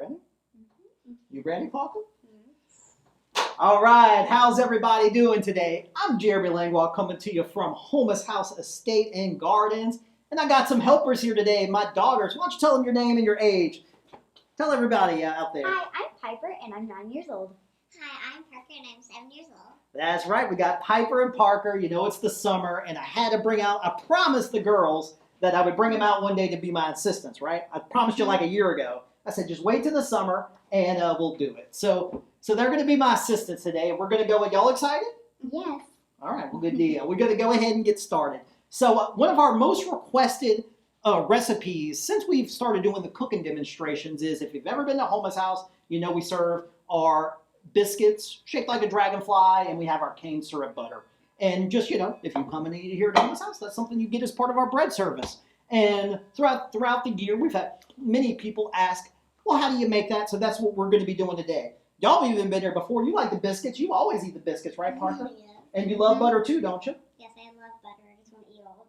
Ready? You ready, Parker? All right, how's everybody doing today? I'm Jeremy Langwell coming to you from Houmas House Estate and Gardens. And I got some helpers here today, my daughters. Why don't you tell them your name and your age? Tell everybody out there. Hi, I'm Piper and I'm 9 years old. Hi, I'm Parker and I'm 7 years old. That's right, we got Piper and Parker. You know it's the summer and I had to bring out, I promised the girls that I would bring them out one day to be my assistants, right? I promised you like a year ago. I said just wait till the summer and we'll do it. So they're going to be my assistants today. We're going to go with, y'all excited? Yes. All right, well, good deal. We're going to go ahead and get started. So one of our most requested recipes since we've started doing the cooking demonstrations is, if you've ever been to Houmas House, you know we serve our biscuits shaped like a dragonfly, and we have our cane syrup butter. And just, you know, if you come and eat here at Houmas House, that's something you get as part of our bread service. And throughout the year, we've had many people ask, well, how do you make that? So that's what we're going to be doing today. Y'all have even been here before. You like the biscuits. You always eat the biscuits, right, Parker? Yeah. And you love butter too, don't you? Yes, I love butter. I just want to eat all of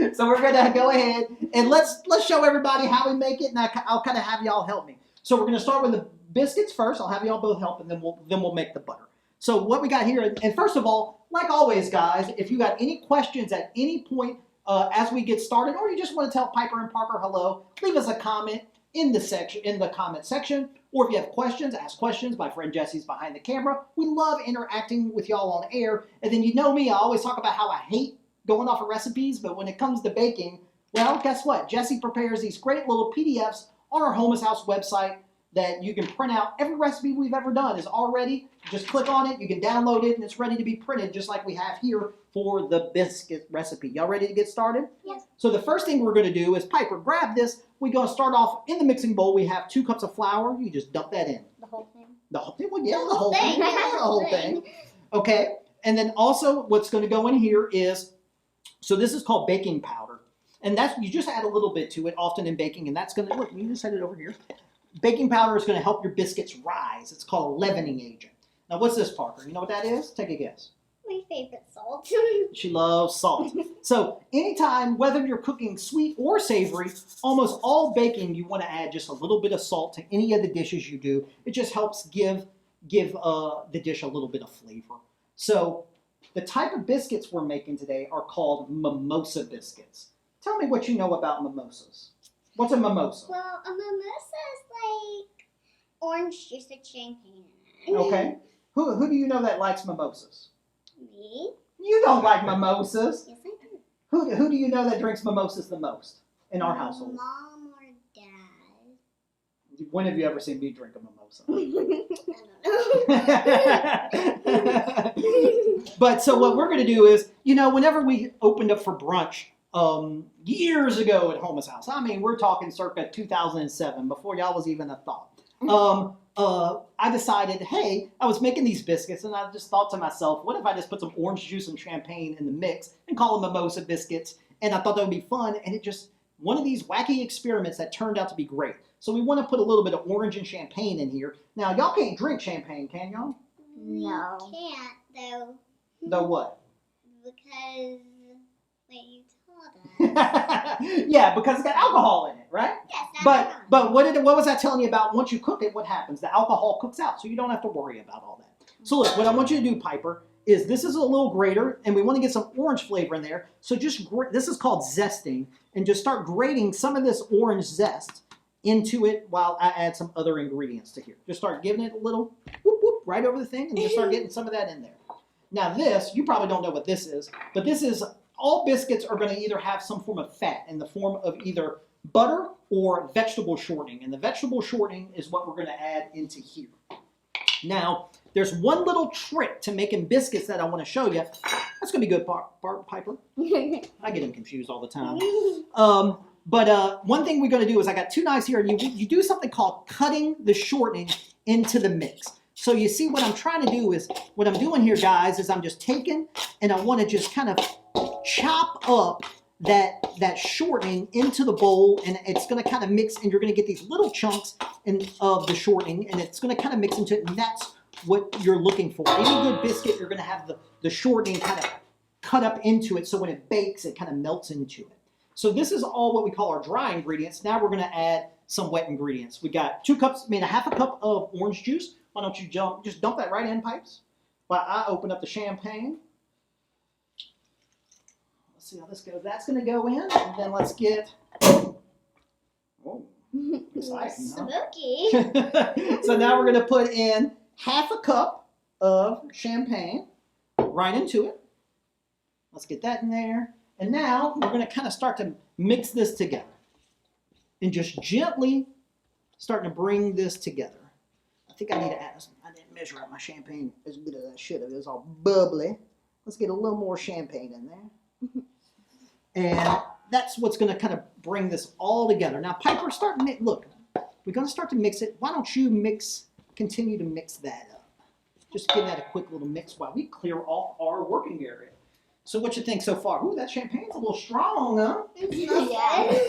that. So we're going to go ahead and let's show everybody how we make it, and I'll kind of have y'all help me. So we're going to start with the biscuits first. I'll have y'all both help, and then we'll make the butter. So what we got here, and first of all, like always, guys, if you got any questions at any point as we get started, or you just want to tell Piper and Parker hello, leave us a comment in the comment section. Or if you have questions, ask questions. My friend Jesse's behind the camera. We love interacting with y'all on air. And then you know me, I always talk about how I hate going off of recipes, but when it comes to baking, well, guess what? Jesse prepares these great little PDFs on our Houmas House website that you can print out. Every recipe we've ever done is already, just click on it, you can download it, and it's ready to be printed just like we have here for the biscuit recipe. Y'all ready to get started? Yes. So the first thing we're going to do is, Piper, grab this. We're going to start off in the mixing bowl. We have 2 cups of flour. You just dump that in. The whole thing? The whole thing? Well, yeah, the whole thing. The Yeah, the whole whole thing. thing. Okay. And then also what's going to go in here is, so this is called baking powder. And that's, you just add a little bit to it often in baking, and that's going to, look, you just set it over here. Baking powder is going to help your biscuits rise. It's called a leavening agent. Now, what's this, Parker? You know what that is? Take a guess. My favorite salt. She loves salt. So anytime, whether you're cooking sweet or savory, almost all baking, you want to add just a little bit of salt to any of the dishes you do. It just helps give the dish a little bit of flavor. So the type of biscuits we're making today are called Mimosa biscuits. Tell me what you know about mimosas. What's a mimosa? Well, a mimosa is like orange juice with champagne in it. Okay. Who do you know that likes mimosas? Me? You don't like mimosas. Yes, I do. Who do you know that drinks mimosas the most in our household? Mom or dad? When have you ever seen me drink a mimosa? I don't know. But so what we're going to do is, you know, whenever we opened up for brunch years ago at Houmas House, I mean, we're talking circa 2007, before y'all was even a thought. I decided, hey, I was making these biscuits, and I just thought to myself, what if I just put some orange juice and champagne in the mix and call them mimosa biscuits? And I thought that would be fun, and it just, one of these wacky experiments that turned out to be great. So we want to put a little bit of orange and champagne in here. Now, y'all can't drink champagne, can y'all? No. We can't, though. The what? Because, wait, you told us. Yeah, because it's got alcohol in it, right? Yes, that's But what was I telling you about? Once you cook it, what happens? The alcohol cooks out, so you don't have to worry about all that. So look, what I want you to do, Piper, is this is a little grater, and we want to get some orange flavor in there. So just this is called zesting, and just start grating some of this orange zest into it while I add some other ingredients to here. Just start giving it a little whoop whoop right over the thing, and just start getting some of that in there. Now this, you probably don't know what this is, but this is, all biscuits are going to either have some form of fat in the form of either butter or vegetable shortening. And the vegetable shortening is what we're going to add into here. Now, there's one little trick to making biscuits that I want to show you. That's going to be good, Piper. I get them confused all the time. But one thing we're going to do is, I got 2 knives here, and you do something called cutting the shortening into the mix. So you see what I'm trying to do is, what I'm doing here, guys, is I'm just taking, and I want to just kind of chop up that shortening into the bowl, and it's going to kind of mix, and you're going to get these little chunks of the shortening, and it's going to kind of mix into it, and that's what you're looking for. Any good biscuit, you're going to have the shortening kind of cut up into it, so when it bakes, it kind of melts into it. So this is all what we call our dry ingredients. Now we're going to add some wet ingredients. We got 2 cups, a half a cup of orange juice. Why don't you just dump that right in, Pipes? While I open up the champagne. Let's see how this goes. That's going to go in, and then let's get. Oh, exciting, huh? Smoky. So now we're going to put in half a cup of champagne right into it. Let's get that in there. And now we're going to kind of start to mix this together. And just gently starting to bring this together. I think I need to add some. I didn't measure out my champagne as good as I should have. It was all bubbly. Let's get a little more champagne in there. And that's what's going to kind of bring this all together. Now, Piper, look, we're going to start to mix it. Why don't you continue to mix that up? Just give that a quick little mix while we clear off our working area. So what you think so far? Ooh, that champagne's a little strong, huh? Yes.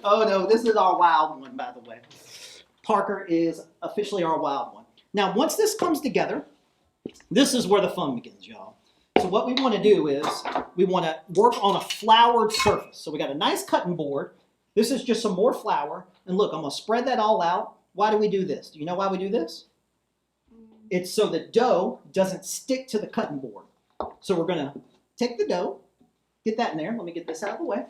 Oh no, this is our wild one, by the way. Parker is officially our wild one. Now, once this comes together, this is where the fun begins, y'all. So what we want to do is we want to work on a floured surface. So we got a nice cutting board. This is just some more flour. And look, I'm going to spread that all out. Why do we do this? Do you know why we do this? It's so the dough doesn't stick to the cutting board. So we're going to take the dough, get that in there. Let me get this out of the way.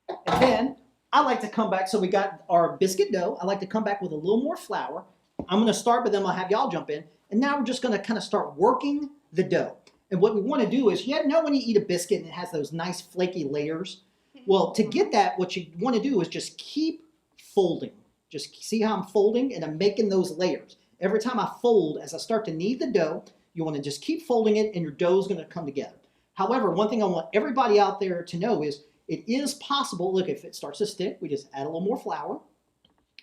And then I like to come back. So we got our biscuit dough. I like to come back with a little more flour. I'm going to start, but then I'll have y'all jump in. And now we're just going to kind of start working the dough. And what we want to do is, you know when you eat a biscuit and it has those nice flaky layers? Well, to get that, what you want to do is just keep folding. Just see how I'm folding and I'm making those layers. Every time I fold, as I start to knead the dough, you want to just keep folding it and your dough is going to come together. However, one thing I want everybody out there to know is it is possible, look, if it starts to stick, we just add a little more flour.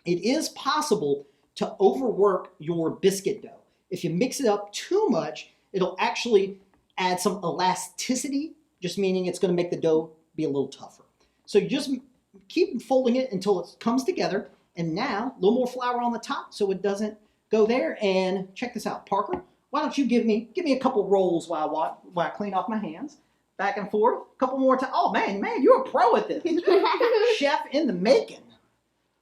It is possible to overwork your biscuit dough. If you mix it up too much, it'll actually add some elasticity, just meaning it's going to make the dough be a little tougher. So you just keep folding it until it comes together. And now, a little more flour on the top so it doesn't go there. And check this out, Parker. Why don't you give me a couple rolls while I clean off my hands. Back and forth. A couple more times. Oh, man, you're a pro at this. Chef in the making.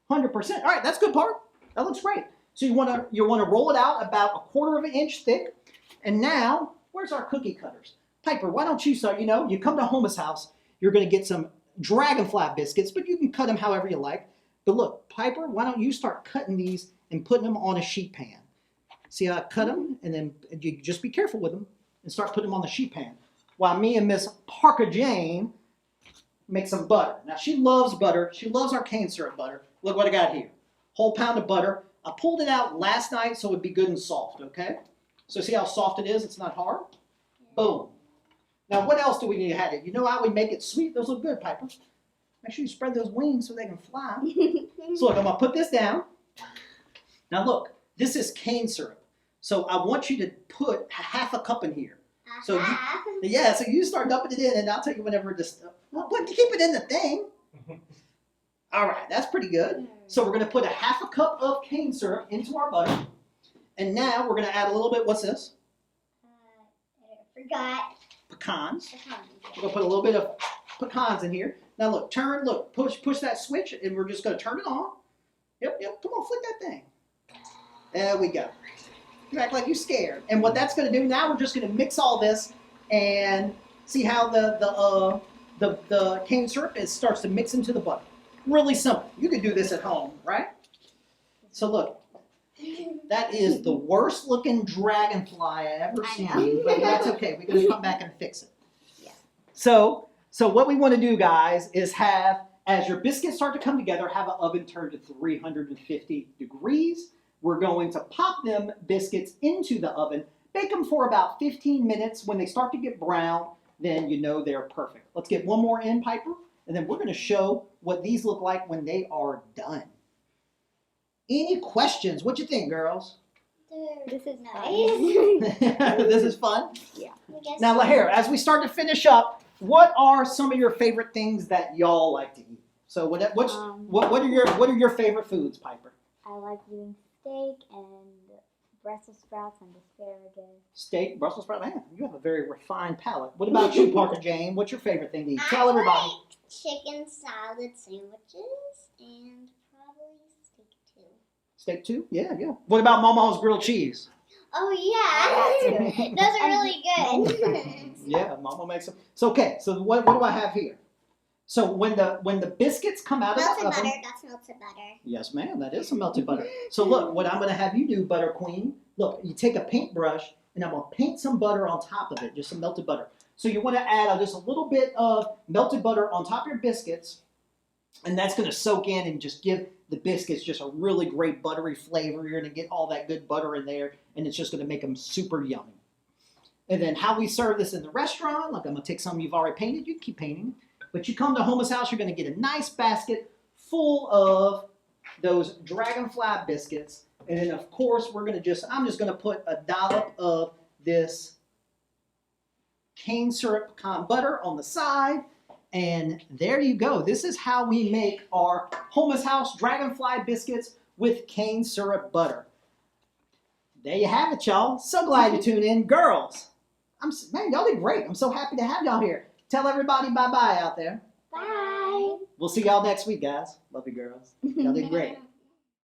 100%. All right, that's good, Parker. That looks great. So you want to roll it out about 1/4 inch thick. And now, where's our cookie cutters? Piper, why don't you you come to Houmas House, you're going to get some Dragonfly biscuits, but you can cut them however you like. But look, Piper, why don't you start cutting these and putting them on a sheet pan? See how I cut them? And then you just be careful with them and start putting them on the sheet pan. While me and Miss Parker Jane make some butter. Now, she loves butter. She loves our cane syrup butter. Look what I got here. Whole pound of butter. I pulled it out last night so it would be good and soft, okay? So see how soft it is? It's not hard. Boom. Now, what else do we need to have it? You know how we make it sweet? Those look good, Piper. Make sure you spread those wings so they can fly. So look, I'm going to put this down. Now look, this is cane syrup. So I want you to put half a cup in here. So you start dumping it in, and I'll tell you whenever keep it in the thing. All right, that's pretty good. So we're going to put a half a cup of cane syrup into our butter. And now we're going to add a little bit, what's this? I forgot. Pecans. We're going to put a little bit of pecans in here. Now look, push that switch, and we're just going to turn it on. Yep, come on, flick that thing. There we go. You act like you're scared. And what that's going to do, now we're just going to mix all this and see how the cane syrup starts to mix into the butter. Really simple. You can do this at home, right? So look, that is the worst looking dragonfly I ever seen. But that's okay. We're going to come back and fix it. Yeah. So what we want to do, guys, is have, as your biscuits start to come together, have an oven turned to 350 degrees. We're going to pop them biscuits into the oven, bake them for about 15 minutes. When they start to get brown, then you know they're perfect. Let's get one more in, Piper, and then we're going to show what these look like when they are done. Any questions? What you think, girls? This is Nice. This is fun? Yeah. Now, here, as we start to finish up, what are some of your favorite things that y'all like to eat? So what are your favorite foods, Piper? I like doing steak and Brussels sprouts and asparagus. Steak, Brussels sprout. Man, you have a very refined palate. What about you, Parker Jane? What's your favorite thing to eat? Tell everybody. like chicken salad sandwiches and probably steak too. Steak too? Yeah, yeah. What about Momo's grilled cheese? Oh yeah, those are really good. Yeah, Mama makes them. So okay, so what do I have here? So when the biscuits come out of Melted the oven, butter. That's melted butter. yes, ma'am, that is some melted butter. So look, what I'm gonna have you do, Butter Queen. Look, you take a paintbrush and I'm gonna paint some butter on top of it, just some melted butter. So you want to add just a little bit of melted butter on top of your biscuits, and that's gonna soak in and just give the biscuits just a really great buttery flavor. You're gonna get all that good butter in there, and it's just gonna make them super yummy. And then how we serve this in the restaurant, like I'm gonna take some you've already painted, you can keep painting. But you come to Houmas House, you're gonna get a nice basket full of those Dragonfly biscuits. And then of course, I'm just gonna put a dollop of this cane syrup pecan butter on the side. And there you go. This is how we make our Houmas House Dragonfly biscuits with cane syrup butter. There you have it, y'all. So glad you tuned in. Girls, man, y'all did great. I'm so happy to have y'all here. Tell everybody bye-bye out there. Bye. We'll see y'all next week, guys. Love you, girls. Y'all did great.